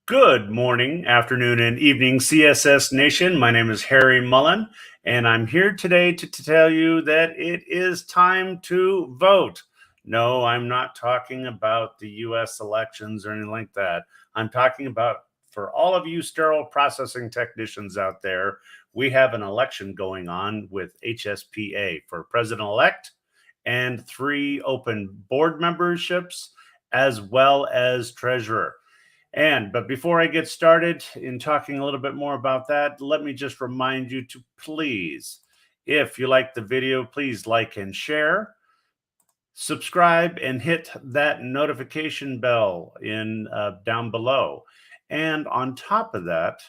Good morning, afternoon, and evening, CSS Nation. My name is Harry Mullen, and I'm here today to tell you that it is time to vote. No, I'm not talking about the U.S. elections or anything like that. I'm talking about for all of you sterile processing technicians out there, we have an election going on with HSPA for president-elect and 3 open board memberships, as well as treasurer. But before I get started in talking a little bit more about that, let me just remind you to please, if you like the video, please like and share, subscribe, and hit that notification bell in down below. And on top of that,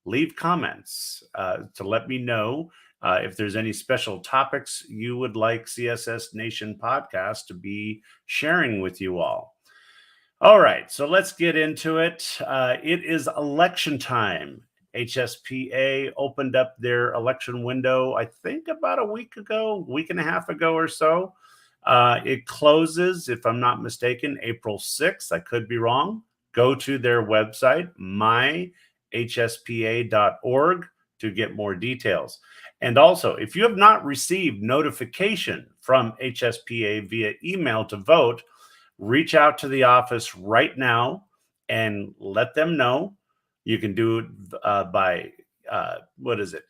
leave comments to let me know if there's any special topics you would like CSS Nation podcast to be sharing with you all. All right, so let's get into it. It is election time. HSPA opened up their election window, I think about a week and a half ago or so. It closes, if I'm not mistaken, April 6th. I could be wrong. Go to their website, myhspa.org, to get more details. And also, if you have not received notification from HSPA via email to vote, reach out to the office right now and let them know. You can do it by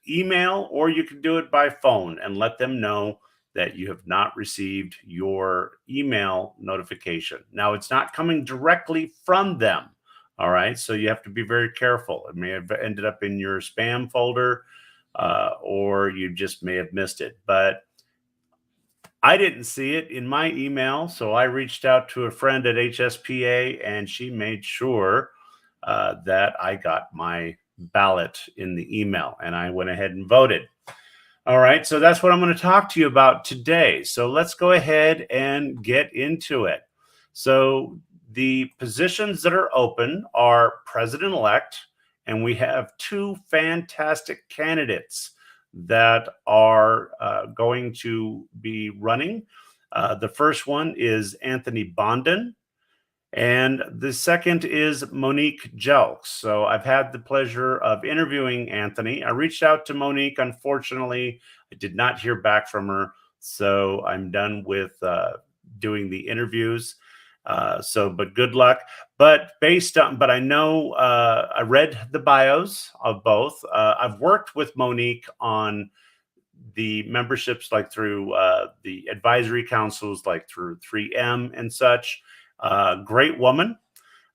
email, or you can do it by phone and let them know that you have not received your email notification. Now, it's not coming directly from them. All right. So you have to be very careful. It may have ended up in your spam folder, or you just may have missed it. But I didn't see it in my email, so I reached out to a friend at HSPA, and she made sure that I got my ballot in the email, and I went ahead and voted. All right, so that's what I'm going to talk to you about today. So let's go ahead and get into it. So the positions that are open are president-elect, and we have 2 fantastic candidates that are going to be running. The first one is Anthony Bondon, and the second is Monique Jelks. So I've had the pleasure of interviewing Anthony. I reached out to Monique. Unfortunately, I did not hear back from her, so I'm done with doing the interviews. But good luck. But I know I read the bios of both. I've worked with Monique on the memberships, like through the advisory councils, like through 3M and such. Great woman.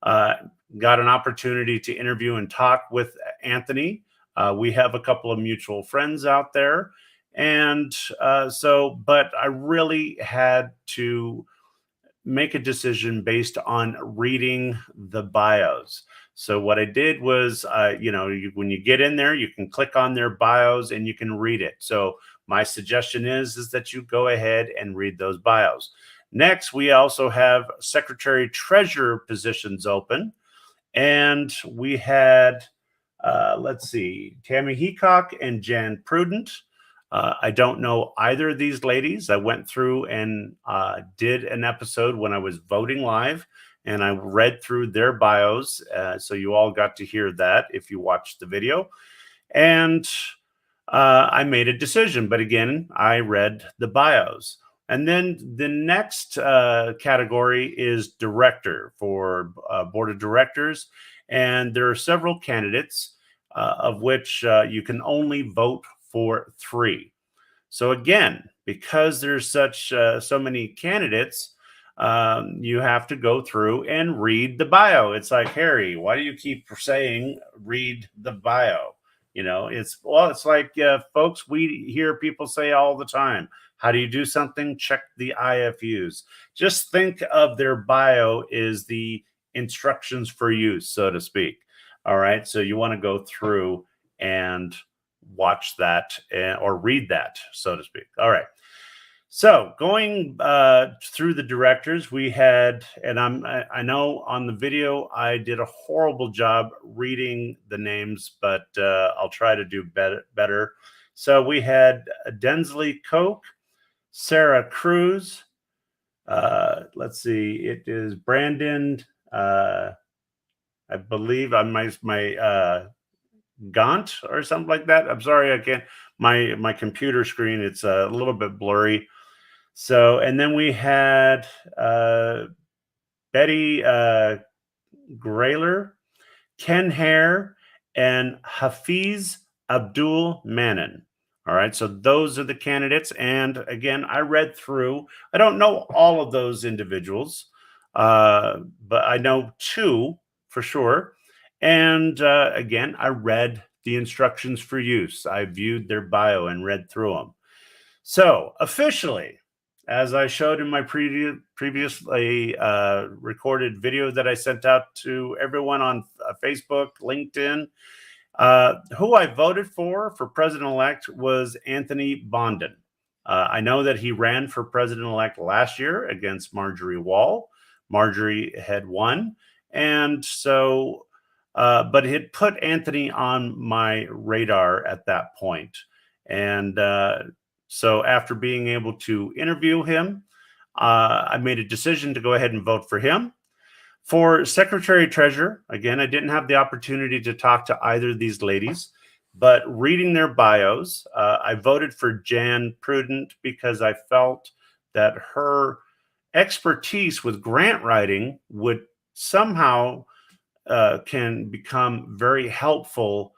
Got an opportunity to interview and talk with Anthony. We have a couple of mutual friends out there. But I really had to make a decision based on reading the bios. So what I did was, when you get in there, you can click on their bios and you can read it. So my suggestion is that you go ahead and read those bios. Next, we also have secretary treasurer positions open. And we had, Tammy Heacock and Jan Prudent. I don't know either of these ladies. I went through and did an episode when I was voting live, and I read through their bios. So you all got to hear that if you watched the video. And I made a decision. But again, I read the bios. And then the next category is director for board of directors. And there are several candidates, of which you can only vote for 3. So again, because there's so many candidates, you have to go through and read the bio. It's like, Harry, why do you keep saying read the bio? It's like, folks, we hear people say all the time, how do you do something? Check the IFUs. Just think of their bio is the instructions for use, so to speak. All right. So you want to go through and watch that or read that, so to speak. All right. So going through the directors, we had, and I know on the video I did a horrible job reading the names, but I'll try to do better. So we had Densley Koch, Sarah Cruz. It is Brandon I believe on my Gaunt or something like that. I'm sorry, I can't. My computer screen, it's a little bit blurry. So, and then we had Betty Grayler, Ken Hare, and Hafiz Abdul Manan. All right, so those are the candidates. And again, I read through, I don't know all of those individuals, but I know two for sure. And again, I read the instructions for use. I viewed their bio and read through them. So officially, as I showed in my previously recorded video that I sent out to everyone on Facebook, LinkedIn, who I voted for president-elect was Anthony Bonden. I know that he ran for president-elect last year against Marjorie Wall. Marjorie had won. And so, but it had put Anthony on my radar at that point. And so after being able to interview him, I made a decision to go ahead and vote for him. For Secretary Treasurer, again, I didn't have the opportunity to talk to either of these ladies, but reading their bios, I voted for Jan Prudent because I felt that her expertise with grant writing would somehow can become very helpful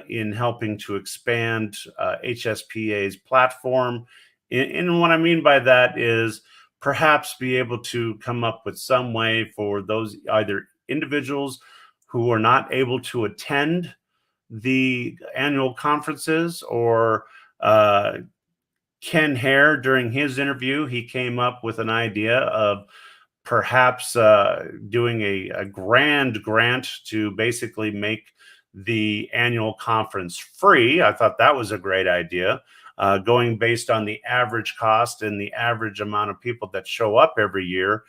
in helping to expand HSPA's platform. And what I mean by that is perhaps be able to come up with some way for those either individuals who are not able to attend the annual conferences, or Ken Hare, during his interview, he came up with an idea of perhaps doing a grand grant to basically make the annual conference free. I thought that was a great idea, going based on the average cost and the average amount of people that show up every year.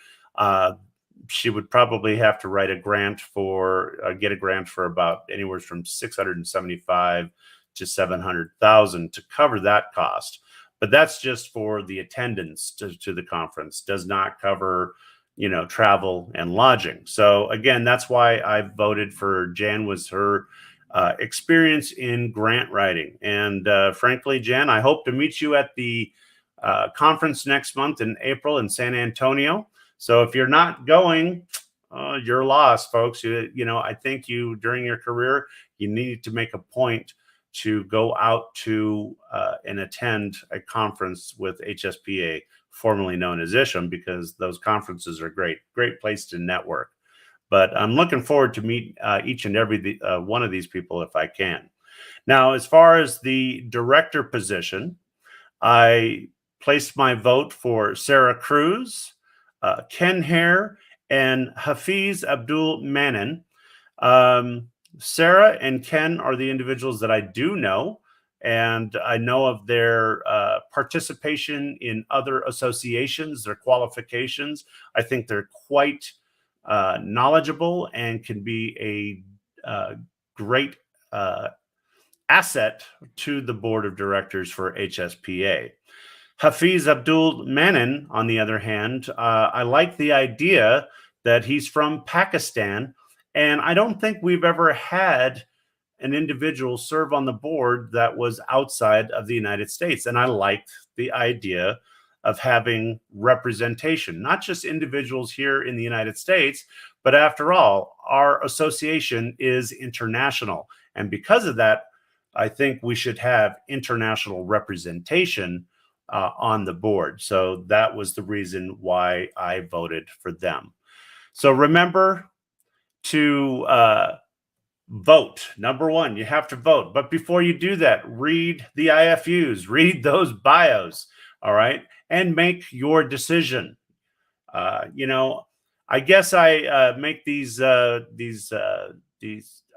She would probably have to write a grant for, get a grant for about anywhere from 675 to 700,000 to cover that cost. But that's just for the attendance to the conference, does not cover, you know, travel and lodging. So again, that's why I voted for Jan, was her experience in grant writing. And frankly, Jan, I hope to meet you at the conference next month in April in San Antonio. So if you're not going, you're lost, folks. You know, I think you, during your career, you need to make a point to go out to and attend a conference with HSPA, formerly known as ISHM, because those conferences are great place to network. But I'm looking forward to meet each and every one of these people if I can. Now, as far as the director position, I placed my vote for Sarah Cruz, Ken Hare, and Hafiz Abdul Manan. Sarah and Ken are the individuals that I do know, and I know of their participation in other associations, their qualifications. I think they're quite knowledgeable and can be a great asset to the board of directors for HSPA. Hafiz Abdul Manan, on the other hand, I like the idea that he's from Pakistan, and I don't think we've ever had an individual serve on the board that was outside of the United States. And I liked the idea of having representation, not just individuals here in the United States, but after all, our association is international. And because of that, I think we should have international representation on the board. So that was the reason why I voted for them. So remember to vote. Number one, you have to vote. But before you do that, read the IFUs, read those bios, all right, and make your decision. You know, I guess I make these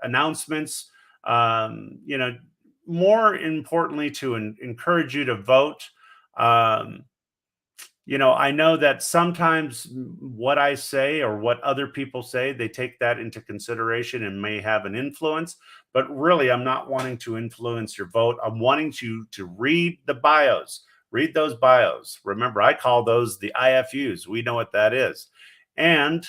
announcements, you know, more importantly to encourage you to vote. You know, I know that sometimes what I say or what other people say, they take that into consideration and may have an influence, but really I'm not wanting to influence your vote. I'm wanting you to read the bios, read those bios. Remember, I call those the IFUs. We know what that is. And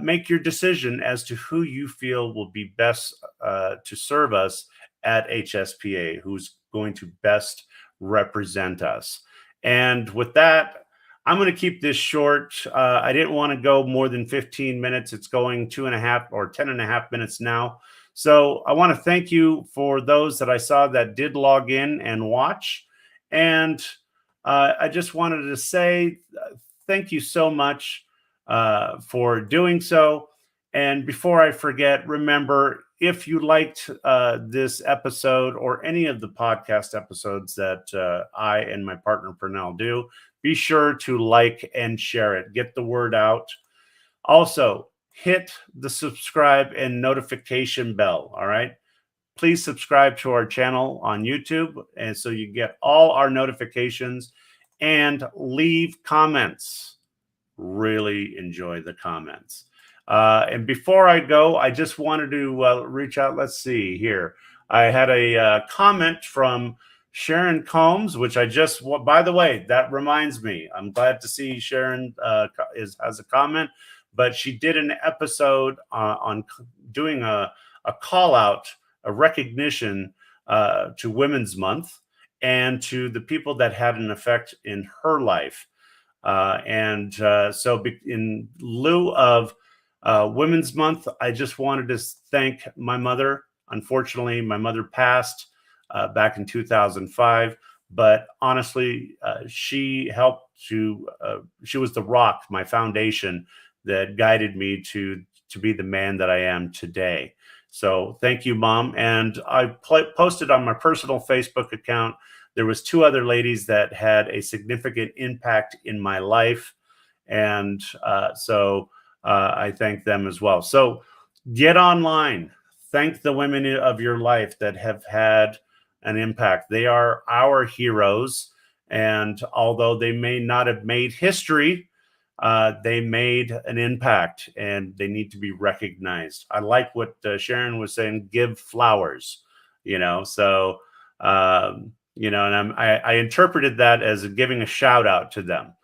make your decision as to who you feel will be best to serve us at HSPA, who's going to best represent us. And with that, I'm going to keep this short. I didn't want to go more than 15 minutes. It's going 2.5 or 10.5 minutes now. So I want to thank you for those that I saw that did log in and watch. And I just wanted to say thank you so much for doing so. And before I forget, remember, if you liked this episode or any of the podcast episodes that I and my partner Pernell do, be sure to like and share it. Get the word out. Also, hit the subscribe and notification bell. All right. Please subscribe to our channel on YouTube, and so you get all our notifications, and leave comments. Really enjoy the comments. And before I go, I just wanted to reach out. Let's see here. I had a comment from Sharon Combs, which I just, by the way, that reminds me, I'm glad to see Sharon has a comment, but she did an episode on doing a call out, a recognition to Women's Month and to the people that had an effect in her life. So in lieu of Women's Month, I just wanted to thank my mother. Unfortunately, my mother passed back in 2005, but honestly, she helped she was the rock, my foundation that guided me to be the man that I am today. So thank you, Mom. And I posted on my personal Facebook account. There was 2 other ladies that had a significant impact in my life. And so I thank them as well. So get online. Thank the women of your life that have had an impact. They are our heroes. And although they may not have made history, they made an impact and they need to be recognized. I like what Sharon was saying, give flowers, so, and I interpreted that as giving a shout out to them.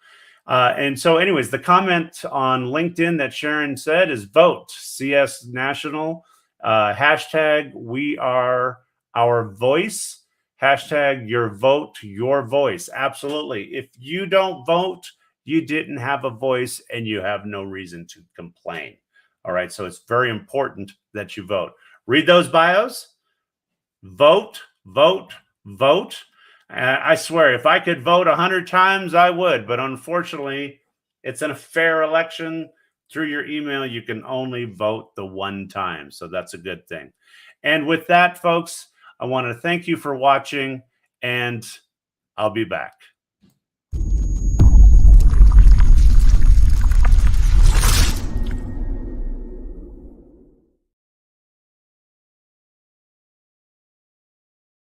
And so anyways, the comment on LinkedIn that Sharon said is vote CS National, hashtag we are our voice, hashtag your vote, your voice. Absolutely. If you don't vote, you didn't have a voice and you have no reason to complain. All right. So it's very important that you vote. Read those bios, vote, vote, vote. I swear, if I could vote 100 times, I would. But unfortunately, it's in a fair election. Through your email, you can only vote the 1 time. So that's a good thing. And with that, folks, I want to thank you for watching, and I'll be back.